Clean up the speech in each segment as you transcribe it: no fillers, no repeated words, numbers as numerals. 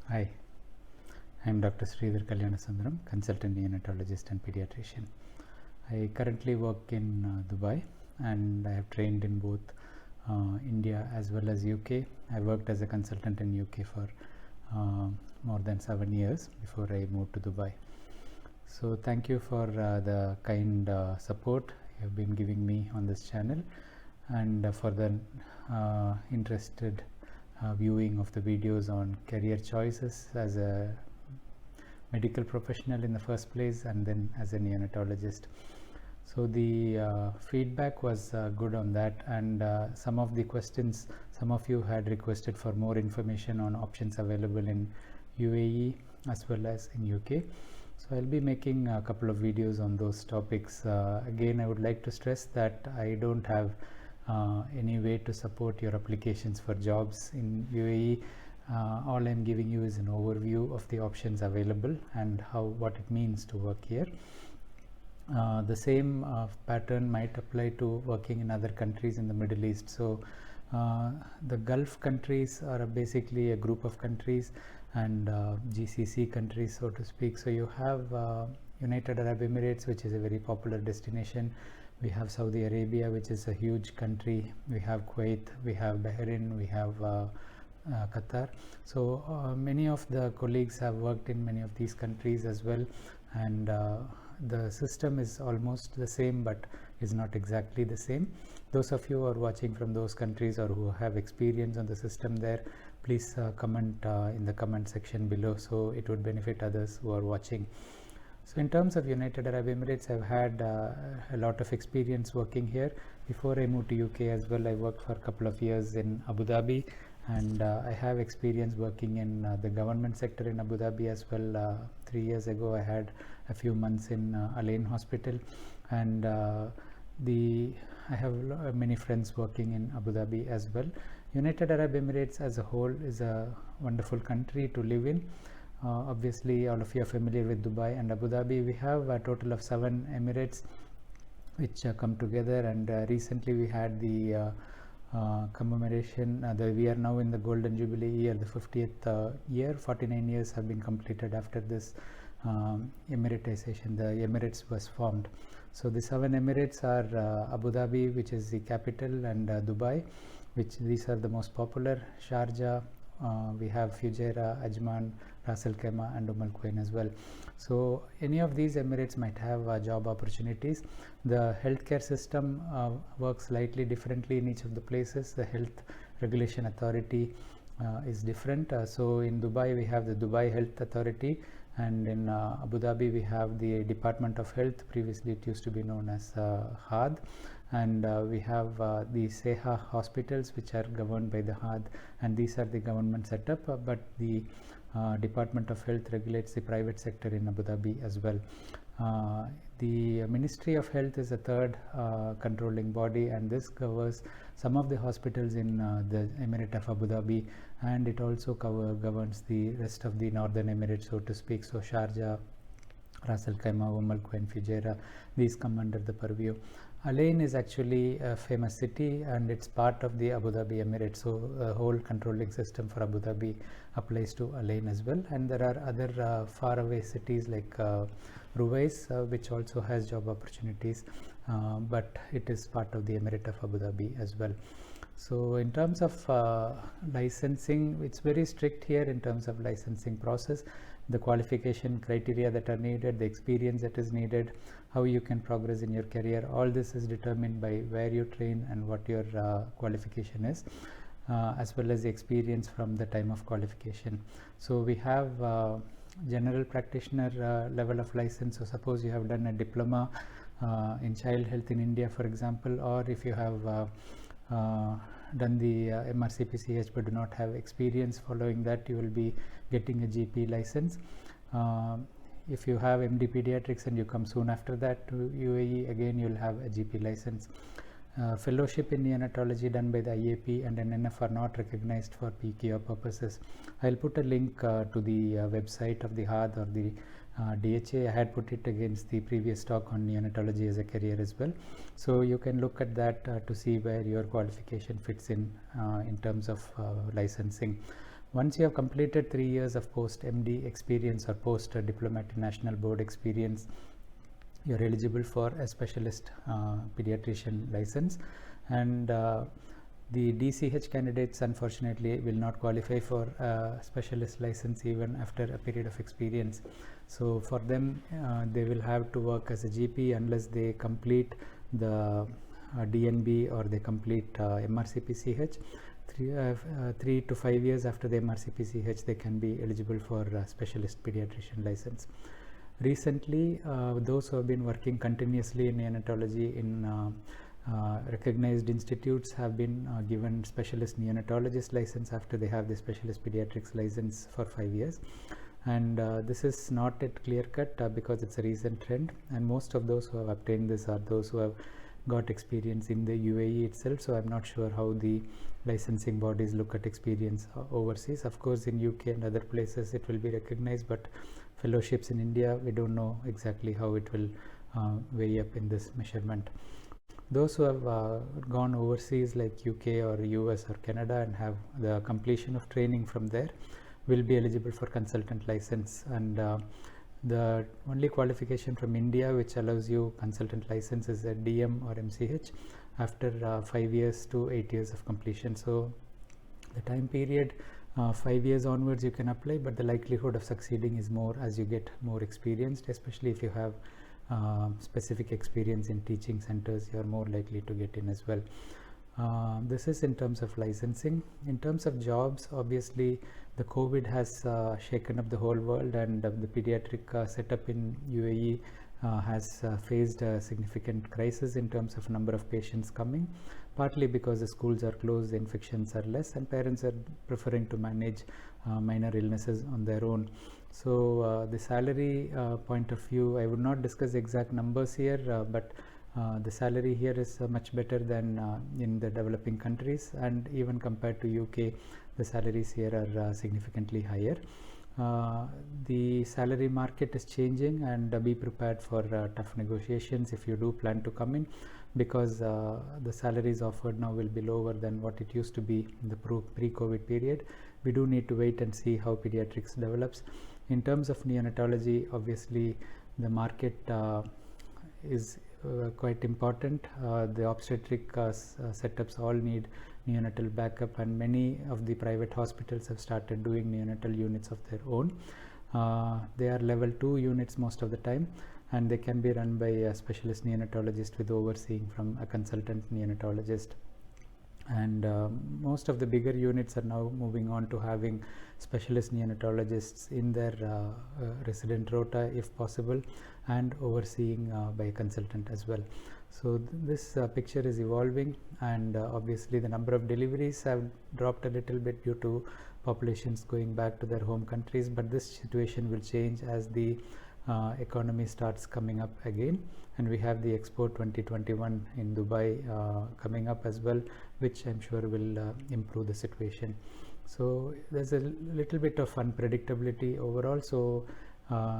Hi, I'm Dr. Sridhar Kalyanasundaram, consultant neonatologist and pediatrician. I currently work in Dubai, and I have trained in both India as well as UK. I worked as a consultant in UK for more than 7 years before I moved to Dubai. So thank you for the kind support you have been giving me on this channel, and for the interested viewing of the videos on career choices as a medical professional in the first place, and then as a neonatologist. So the feedback was good on that, and some of the questions, some of you had requested for more information on options available in UAE as well as in UK. So I'll be making a couple of videos on those topics. Again, I would like to stress that I don't have any way to support your applications for jobs in UAE. All I'm giving you is an overview of the options available and what it means to work here. The same pattern might apply to working in other countries in the Middle East. So the Gulf countries are basically a group of countries, and GCC countries, so to speak. So you have United Arab Emirates, which is a very popular destination. We have Saudi Arabia, which is a huge country. We have Kuwait, we have Bahrain, we have Qatar. So many of the colleagues have worked in many of these countries as well, and the system is almost the same, but is not exactly the same. Those of you who are watching from those countries or who have experience on the system there, please comment in the comment section below, so it would benefit others who are watching. So in terms of United Arab Emirates, I've had a lot of experience working here. Before I moved to UK as well, I worked for a couple of years in Abu Dhabi, and I have experience working in the government sector in Abu Dhabi as well. 3 years ago, I had a few months in Al Ain Hospital, and I have many friends working in Abu Dhabi as well. United Arab Emirates as a whole is a wonderful country to live in. Obviously, all of you are familiar with Dubai and Abu Dhabi. We have a total of 7 Emirates which come together, and recently we had the commemoration. We are now in the Golden Jubilee year, the 50th year. 49 years have been completed after this Emiratization. The Emirates was formed. So the 7 Emirates are Abu Dhabi, which is the capital, and Dubai, which these are the most popular. Sharjah, we have Fujairah, Ajman, Ras Al Khaimah, and Quwain as well. So any of these Emirates might have job opportunities. The healthcare system works slightly differently in each of the places. The Health Regulation Authority is different. So in Dubai we have the Dubai Health Authority, and in Abu Dhabi we have the Department of Health. Previously it used to be known as HAD, and we have the Seha hospitals, which are governed by the HAD, and these are the government setup, but the Department of Health regulates the private sector in Abu Dhabi as well. The Ministry of Health is a third controlling body, and this covers some of the hospitals in the Emirate of Abu Dhabi, and it also governs the rest of the Northern Emirates, so to speak. So Sharjah, Ras Al Khaimah, Quwain, Fujairah, these come under the purview. Al Ain is actually a famous city, and it's part of the Abu Dhabi Emirates. So the whole controlling system for Abu Dhabi applies to Al Ain as well. And there are other faraway cities like Ruwais, which also has job opportunities, but it is part of the Emirate of Abu Dhabi as well. So in terms of licensing, it's very strict here in terms of licensing process. The qualification criteria that are needed, the experience that is needed, how you can progress in your career, all this is determined by where you train and what your qualification is, as well as the experience from the time of qualification. So we have general practitioner level of license. So suppose you have done a diploma in child health in India, for example, or if you have done the MRCPCH but do not have experience following that, you will be getting a GP license. If you have MD Pediatrics and you come soon after that to UAE, again you'll have a GP license. Fellowship in Neonatology done by the IAP and NNF are not recognized for PQR purposes. I'll put a link to the website of the HAD or the DHA. I had put it against the previous talk on neonatology as a career as well. So you can look at that to see where your qualification fits in terms of licensing. Once you have completed 3 years of post-MD experience or post-Diploma International Board experience, you are eligible for a specialist pediatrician license, and the DCH candidates unfortunately will not qualify for a specialist license even after a period of experience. So for them, they will have to work as a GP unless they complete the DNB or they complete MRCPCH. 3 to 5 years after the MRCPCH, they can be eligible for a specialist pediatrician license. Recently, those who have been working continuously in neonatology in recognized institutes have been given specialist neonatologist license after they have the specialist pediatrics license for 5 years. And this is not yet clear cut because it's a recent trend, and most of those who have obtained this are those who have got experience in the UAE itself. So I'm not sure how the licensing bodies look at experience overseas. Of course, in UK and other places it will be recognized, but fellowships in India, we don't know exactly how it will weigh up in this measurement. Those who have gone overseas like UK or US or Canada and have the completion of training from there will be eligible for consultant license, and the only qualification from India which allows you consultant license is a DM or MCH after 5 years to 8 years of completion. So the time period 5 years onwards you can apply, but the likelihood of succeeding is more as you get more experienced, especially if you have specific experience in teaching centers, you are more likely to get in as well. This is in terms of licensing. In terms of jobs, obviously the COVID has shaken up the whole world, and the pediatric setup in UAE has faced a significant crisis in terms of number of patients coming, partly because the schools are closed, the infections are less, and parents are preferring to manage minor illnesses on their own. So the salary point of view, I would not discuss exact numbers here, but the salary here is much better than in the developing countries, and even compared to UK, the salaries here are significantly higher. The salary market is changing, and be prepared for tough negotiations if you do plan to come in, because the salaries offered now will be lower than what it used to be in the pre-COVID period. We do need to wait and see how pediatrics develops. In terms of neonatology, obviously the market is quite important. The obstetric setups all need neonatal backup, and many of the private hospitals have started doing neonatal units of their own. They are level 2 units most of the time, and they can be run by a specialist neonatologist with overseeing from a consultant neonatologist. And most of the bigger units are now moving on to having specialist neonatologists in their resident rota if possible, and overseeing by a consultant as well. So this picture is evolving, and obviously the number of deliveries have dropped a little bit due to populations going back to their home countries, but this situation will change as the economy starts coming up again, and we have the Expo 2021 in Dubai coming up as well, which I'm sure will improve the situation. So there's a little bit of unpredictability overall. So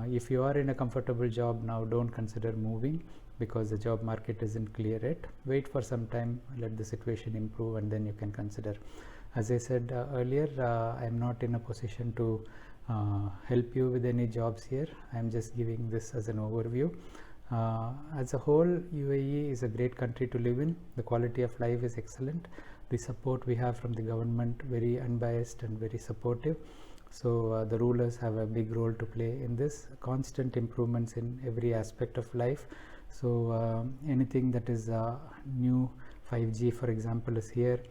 if you are in a comfortable job now, don't consider moving, because the job market isn't clear yet. Wait for some time, let the situation improve, and then you can consider. As I said earlier, I'm not in a position to help you with any jobs here. I'm just giving this as an overview. As a whole, UAE is a great country to live in. The quality of life is excellent. The support we have from the government, very unbiased and very supportive. So the rulers have a big role to play in this. Constant improvements in every aspect of life. So anything that is new, 5G for example is here.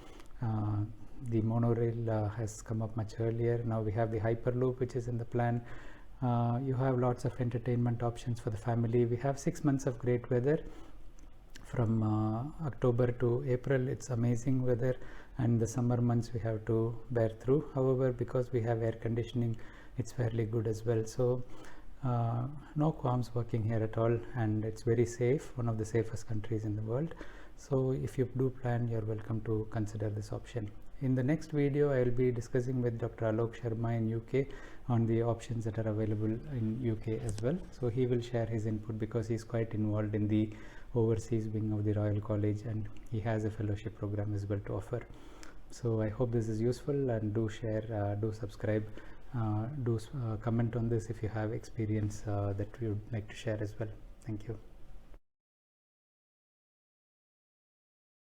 The monorail has come up much earlier. Now we have the Hyperloop, which is in the plan. You have lots of entertainment options for the family. We have 6 months of great weather. From October to April, it's amazing weather, and the summer months we have to bear through. However, because we have air conditioning, it's fairly good as well. So no qualms working here at all, and it's very safe, one of the safest countries in the world. So if you do plan, you're welcome to consider this option. In the next video, I will be discussing with Dr. Alok Sharma in UK on the options that are available in UK as well. So he will share his input, because he's quite involved in the overseas wing of the Royal College, and he has a fellowship program as well to offer. So I hope this is useful, and do share, do subscribe, do comment on this if you have experience that you would like to share as well. Thank you.